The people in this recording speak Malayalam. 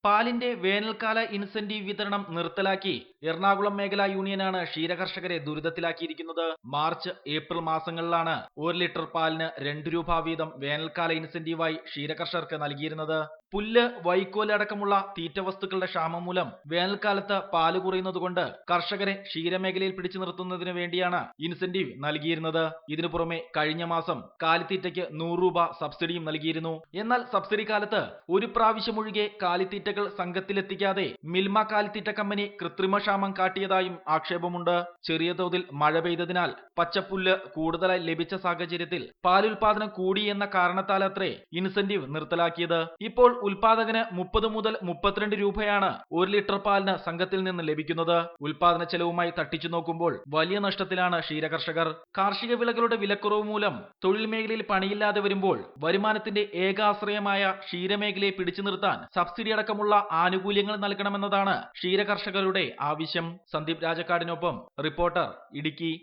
പാലിന്റെ വേനൽക്കാല ഇൻസെന്റീവ് വിതരണം നിർത്തലാക്കി എറണാകുളം മേഖലാ യൂണിയനാണ് ക്ഷീരകർഷകരെ ദുരിതത്തിലാക്കിയിരിക്കുന്നത്. മാർച്ച്, ഏപ്രിൽ മാസങ്ങളിലാണ് 1 ലിറ്റർ പാലിന് 2 രൂപ വീതം വേനൽക്കാല ഇൻസെന്റീവായി ക്ഷീരകർഷകർക്ക് നൽകിയിരുന്നത്. പുല്ല്, വൈക്കോല് അടക്കമുള്ള തീറ്റവസ്തുക്കളുടെ ക്ഷാമം മൂലം വേനൽക്കാലത്ത് പാല് കുറയുന്നതുകൊണ്ട് കർഷകരെ ക്ഷീരമേഖലയിൽ പിടിച്ചു നിർത്തുന്നതിന് വേണ്ടിയാണ് ഇൻസെന്റീവ് നൽകിയിരുന്നത്. ഇതിനു പുറമെ കഴിഞ്ഞ മാസം കാലിത്തീറ്റയ്ക്ക് 100 രൂപ സബ്സിഡിയും നൽകിയിരുന്നു. എന്നാൽ സബ്സിഡി കാലത്ത് ഒരു പ്രാവശ്യം ഒഴികെ കാലിത്തീറ്റകൾ സംഘത്തിലെത്തിക്കാതെ മിൽമ കാലിത്തീറ്റ കമ്പനി കൃത്രിമക്ഷാമം കാട്ടിയതായും ആക്ഷേപമുണ്ട്. ചെറിയ തോതിൽ മഴ പെയ്തതിനാൽ പച്ചപ്പുല്ല് കൂടുതലായി ലഭിച്ച സാഹചര്യത്തിൽ പാലുൽപാദനം കൂടി എന്ന കാരണത്താലത്രേ ഇൻസെന്റീവ് നിർത്തലാക്കിയത്. ഇപ്പോൾ ഉൽപാദകന് 30 മുതൽ 32 രൂപയാണ് 1 ലിറ്റർ പാലിന് സംഘത്തിൽ നിന്ന് ലഭിക്കുന്നത്. ഉൽപാദന ചെലവുമായി തട്ടിച്ചു നോക്കുമ്പോൾ വലിയ നഷ്ടത്തിലാണ് ക്ഷീരകർഷകർ. കാർഷിക വിളകളുടെ വിലക്കുറവ് മൂലം തൊഴിൽ മേഖലയിൽ പണിയില്ലാതെ വരുമ്പോൾ വരുമാനത്തിന്റെ ഏക ആശ്രയമായ ക്ഷീരമേഖലയെ പിടിച്ചു നിർത്താൻ സബ്സിഡി അടക്കമുള്ള ആനുകൂല്യങ്ങൾ നൽകണമെന്നതാണ് ക്ഷീരകർഷകരുടെ ആവശ്യം. സന്ദീപ് രാജക്കാടിനൊപ്പം റിപ്പോർട്ടർ, ഇടുക്കി.